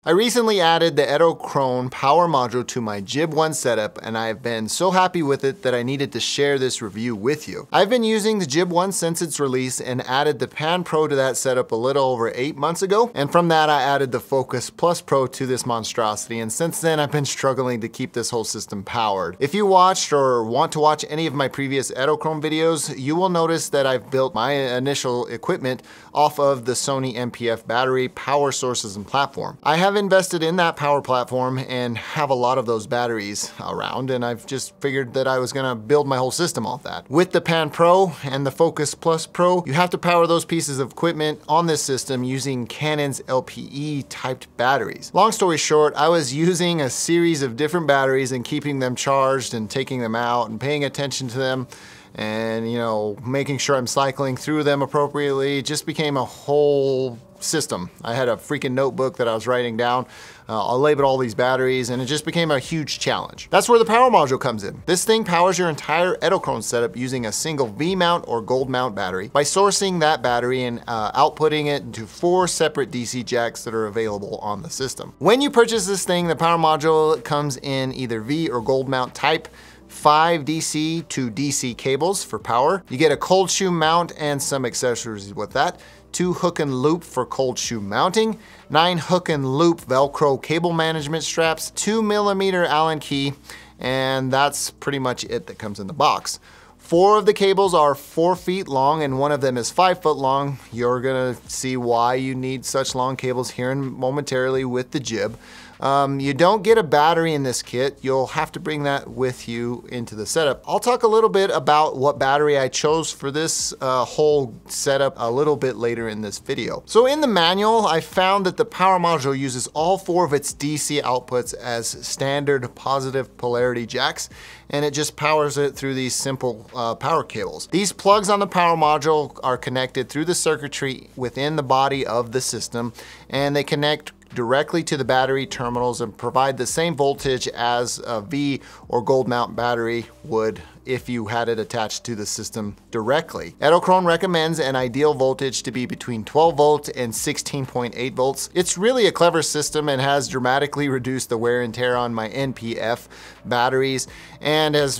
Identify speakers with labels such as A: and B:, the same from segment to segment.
A: I recently added the Edelkrone power module to my Jib 1 setup, and I've been so happy with it that I needed to share this review with you. I've been using the Jib 1 since its release and added the Pan Pro to that setup a little over 8 months ago, and from that I added the Focus Plus Pro to this monstrosity, and since then I've been struggling to keep this whole system powered. If you watched or want to watch any of my previous Edelkrone videos, you will notice that I've built my initial equipment off of the Sony MPF battery, power sources, and platform. I have invested in that power platform and have a lot of those batteries around, and I've just figured that I was gonna build my whole system off that. With the Pan Pro and the Focus Plus Pro, you have to power those pieces of equipment on this system using Canon's LPE typed batteries. Long story short, I was using a series of different batteries and keeping them charged and taking them out and paying attention to them, and making sure I'm cycling through them appropriately. It just became a whole system. I had a freaking notebook that I was writing down. I'll label all these batteries, and it just became a huge challenge. That's where the power module comes in. This thing powers your entire Edelkrone setup using a single V-mount or gold mount battery by sourcing that battery and outputting it into 4 separate DC jacks that are available on the system. When you purchase this thing, the power module comes in either V or gold mount type, 5 DC to DC cables for power. You get a cold shoe mount and some accessories with that. 2 hook and loop for cold shoe mounting, 9 hook and loop Velcro cable management straps, 2mm Allen key, and that's pretty much it that comes in the box. 4 of the cables are 4 feet long and 1 of them is 5 foot long. You're gonna see why you need such long cables here momentarily with the Jib. You don't get a battery in this kit. You'll have to bring that with you into the setup. I'll talk a little bit about what battery I chose for this whole setup a little bit later in this video. So in the manual, I found that the power module uses all 4 of its DC outputs as standard positive polarity jacks, and it just powers it through these simple power cables. These plugs on the power module are connected through the circuitry within the body of the system, and they connect directly to the battery terminals and provide the same voltage as a V or gold mount battery would if you had it attached to the system directly. Edelkrone recommends an ideal voltage to be between 12 volts and 16.8 volts. It's really a clever system and has dramatically reduced the wear and tear on my NPF batteries and has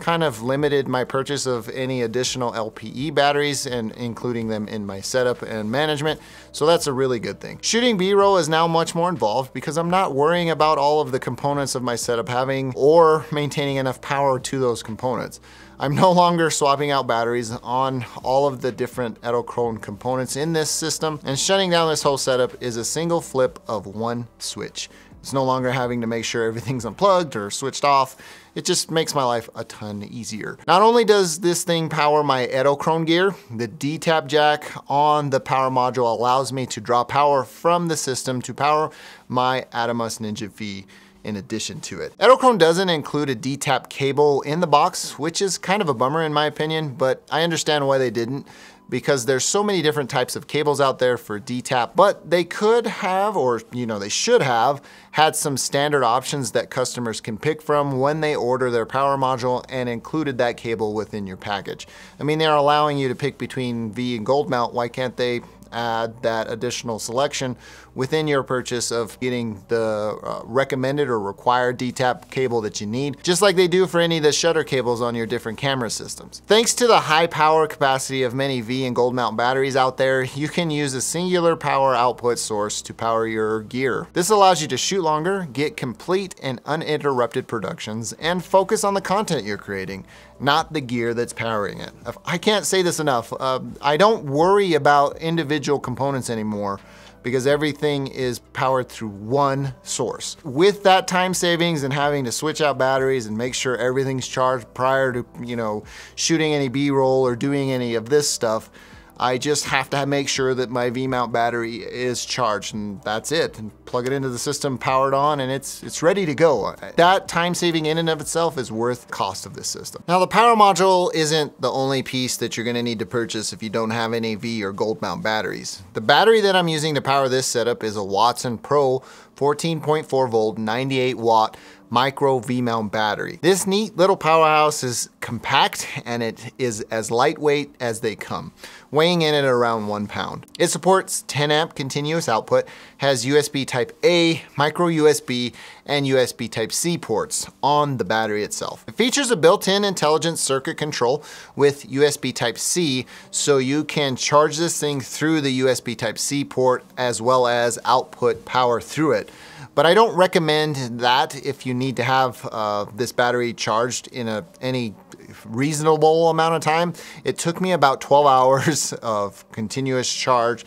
A: kind of limited my purchase of any additional LPE batteries and including them in my setup and management. So that's a really good thing. Shooting B-roll is now much more involved because I'm not worrying about all of the components of my setup having or maintaining enough power to those components. I'm no longer swapping out batteries on all of the different Edelkrone components in this system, and shutting down this whole setup is a single flip of 1 switch. It's no longer having to make sure everything's unplugged or switched off. It just makes my life a ton easier. Not only does this thing power my Edelkrone gear, the D-tap jack on the power module allows me to draw power from the system to power my Atomos Ninja V in addition to it. Edelkrone doesn't include a D-tap cable in the box, which is kind of a bummer in my opinion, but I understand why they didn't, because there's so many different types of cables out there for D-tap, but they could have, or they should have, had some standard options that customers can pick from when they order their power module and included that cable within your package. I mean, they're allowing you to pick between V and gold mount. Why can't they add that additional selection within your purchase of getting the recommended or required D-tap cable that you need, just like they do for any of the shutter cables on your different camera systems. Thanks to the high power capacity of many V and gold mount batteries out there, you can use a singular power output source to power your gear. This allows you to shoot longer, get complete and uninterrupted productions, and focus on the content you're creating, not the gear that's powering it. I can't say this enough. I don't worry about individual components anymore because everything is powered through one source. With that time savings and having to switch out batteries and make sure everything's charged prior to, shooting any B-roll or doing any of this stuff, I just have to make sure that my V-mount battery is charged, and that's it. And plug it into the system, powered on, and it's ready to go. That time saving in and of itself is worth the cost of this system. Now, the power module isn't the only piece that you're gonna need to purchase if you don't have any V or gold mount batteries. The battery that I'm using to power this setup is a Watson Pro 14.4 volt, 98 watt micro V-mount battery. This neat little powerhouse is compact and it is as lightweight as they come, weighing in at around 1 pound. It supports 10 amp continuous output, has USB type A, micro USB, and USB type C ports on the battery itself. It features a built-in intelligent circuit control with USB type C, so you can charge this thing through the USB type C port as well as output power through it. But I don't recommend that if you need to have this battery charged in any reasonable amount of time. It took me about 12 hours of continuous charge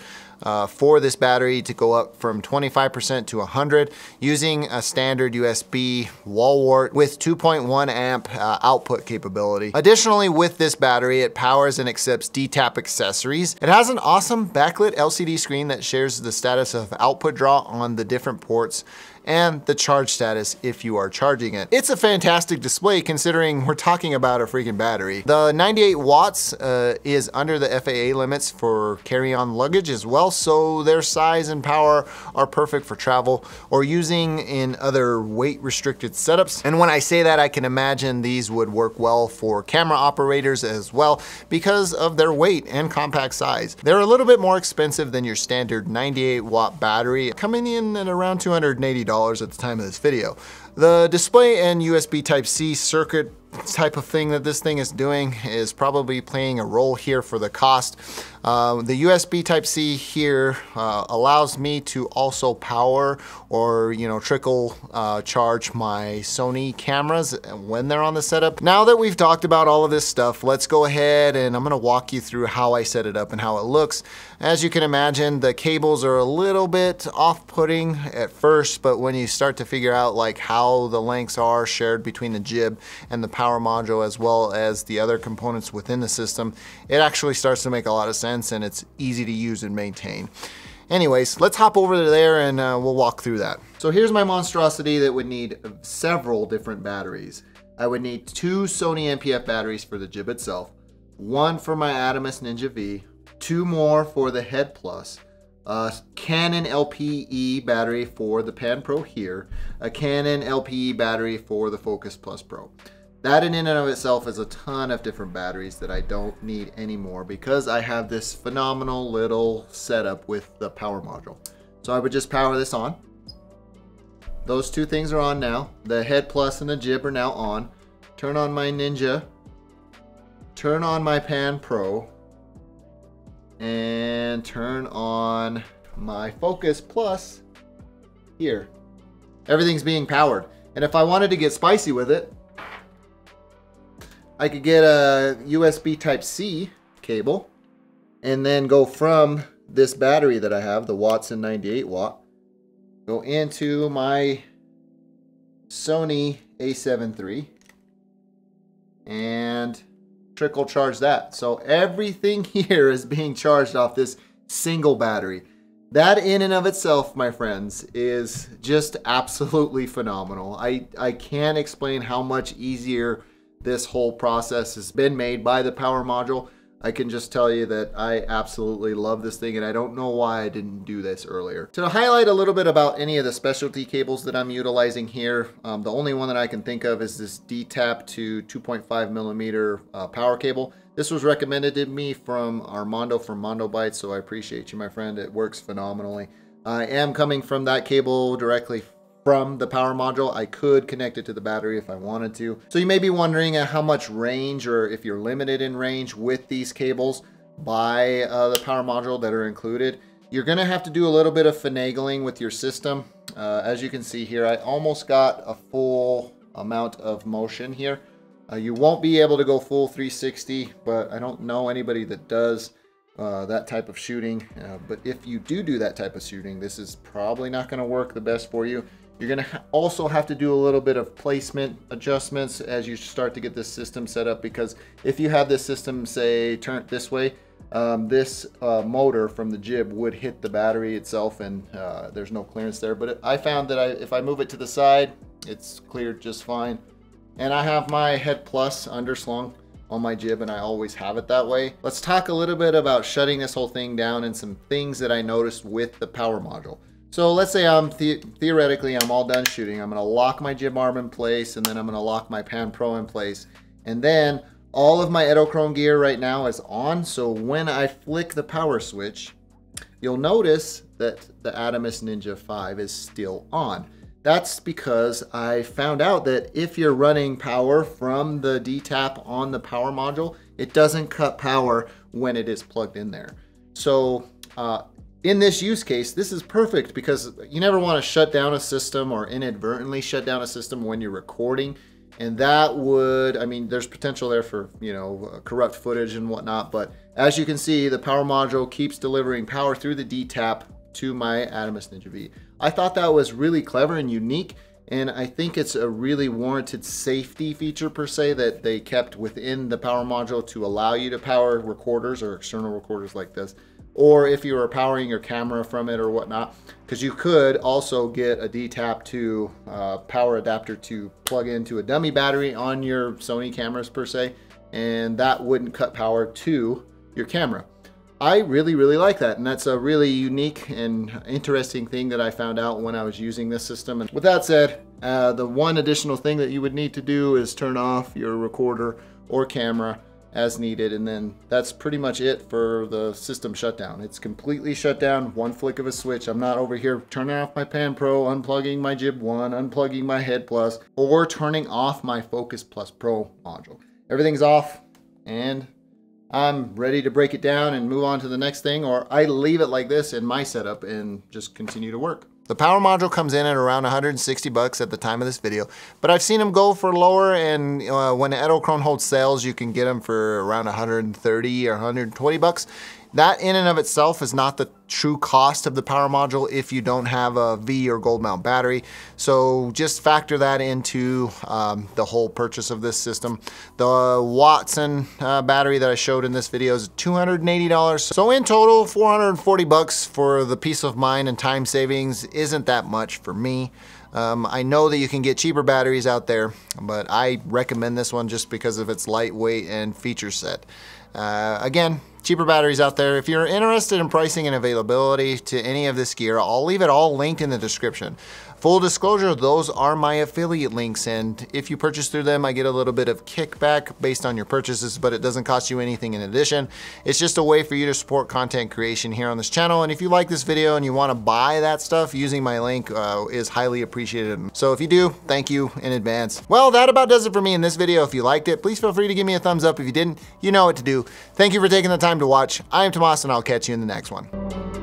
A: for this battery to go up from 25% to 100 using a standard USB wall wart with 2.1 amp output capability. Additionally, with this battery, it powers and accepts DTAP accessories. It has an awesome backlit LCD screen that shares the status of output draw on the different ports and the charge status if you are charging it. It's a fantastic display considering we're talking about a freaking battery. The 98 watts is under the FAA limits for carry-on luggage as well, so their size and power are perfect for travel or using in other weight restricted setups. And when I say that, I can imagine these would work well for camera operators as well because of their weight and compact size. They're a little bit more expensive than your standard 98 watt battery, coming in at around $280 at the time of this video. The display and USB Type-C circuit type of thing that this thing is doing is probably playing a role here for the cost. The USB Type-C here allows me to also power or trickle charge my Sony cameras when they're on the setup. Now that we've talked about all of this stuff, let's go ahead and I'm gonna walk you through how I set it up and how it looks. As you can imagine, the cables are a little bit off-putting at first, but when you start to figure out like how the lengths are shared between the jib and the power module as well as the other components within the system, it actually starts to make a lot of sense and it's easy to use and maintain. Anyways, let's hop over there and we'll walk through that. So here's my monstrosity that would need several different batteries. I would need 2 Sony NP-F batteries for the jib itself, 1 for my Adamas Ninja V, 2 more for the Head Plus, a Canon LPE battery for the Pan Pro here, a Canon LPE battery for the Focus Plus Pro. That in and of itself is a ton of different batteries that I don't need anymore because I have this phenomenal little setup with the power module. So I would just power this on. Those 2 things are on now. The Head Plus and the jib are now on. Turn on my Ninja. Turn on my Pan Pro. And turn on my Focus Plus here. Everything's being powered. And if I wanted to get spicy with it, I could get a USB Type-C cable and then go from this battery that I have, the Watson 98 watt, go into my Sony a7 III and trickle charge that. So everything here is being charged off this single battery. That in and of itself, my friends, is just absolutely phenomenal. I can't explain how much easier this whole process has been made by the power module. I can just tell you that I absolutely love this thing and I don't know why I didn't do this earlier. To highlight a little bit about any of the specialty cables that I'm utilizing here, the only one that I can think of is this DTAP to 2.5 millimeter power cable. This was recommended to me from Armando from Mondo Bytes, so I appreciate you, my friend. It works phenomenally. I am coming from that cable directly from the power module. I could connect it to the battery if I wanted to. So you may be wondering how much range or if you're limited in range with these cables by the power module that are included. You're gonna have to do a little bit of finagling with your system. As you can see here, I almost got a full amount of motion here. You won't be able to go full 360, but I don't know anybody that does that type of shooting. But if you do that type of shooting, this is probably not gonna work the best for you. You're gonna also have to do a little bit of placement adjustments as you start to get this system set up, because if you have this system, say, turned this way, this motor from the jib would hit the battery itself and there's no clearance there. But I found that if I move it to the side, it's cleared just fine. And I have my Head Plus underslung on my jib and I always have it that way. Let's talk a little bit about shutting this whole thing down and some things that I noticed with the power module. So let's say theoretically I'm all done shooting. I'm gonna lock my jib arm in place, and then I'm gonna lock my Pan Pro in place. And then all of my Edelkrone gear right now is on. So when I flick the power switch, you'll notice that the Adamas Ninja 5 is still on. That's because I found out that if you're running power from the D-tap on the power module, it doesn't cut power when it is plugged in there. So in this use case, this is perfect because you never want to shut down a system or inadvertently shut down a system when you're recording. And that would, I mean, there's potential there for, you know, corrupt footage and whatnot. But as you can see, the power module keeps delivering power through the D-tap to my Adamas Ninja V. I thought that was really clever and unique. And I think it's a really warranted safety feature per se that they kept within the power module to allow you to power recorders or external recorders like this. Or if you were powering your camera from it or whatnot, because you could also get a D-tap to power adapter to plug into a dummy battery on your Sony cameras per se, and that wouldn't cut power to your camera. I really like that, and that's a really unique and interesting thing that I found out when I was using this system. And with that said, the one additional thing that you would need to do is turn off your recorder or camera as needed, and then that's pretty much it for the system shutdown. It's completely shut down, one flick of a switch. I'm not over here turning off my Pan Pro, unplugging my Jib 1, unplugging my Head Plus, or turning off my Focus Plus Pro module. Everything's off, and I'm ready to break it down and move on to the next thing, or I leave it like this in my setup and just continue to work. The power module comes in at around 160 bucks at the time of this video, but I've seen them go for lower, and when Edelkrone holds sales, you can get them for around 130 or 120 bucks. That in and of itself is not the true cost of the power module if you don't have a V or gold mount battery. So just factor that into the whole purchase of this system. The Watson battery that I showed in this video is $280. So in total, 440 bucks for the peace of mind and time savings isn't that much for me. I know that you can get cheaper batteries out there, but I recommend this one just because of its lightweight and feature set. Again, cheaper batteries out there. If you're interested in pricing and availability to any of this gear, I'll leave it all linked in the description. Full disclosure, those are my affiliate links, and if you purchase through them, I get a little bit of kickback based on your purchases, but it doesn't cost you anything in addition. It's just a way for you to support content creation here on this channel, and if you like this video and you want to buy that stuff, using my link is highly appreciated. So if you do, thank you in advance. Well, that about does it for me in this video. If you liked it, please feel free to give me a thumbs up. If you didn't, you know what to do. Thank you for taking the time to watch. I am Tomas, and I'll catch you in the next one.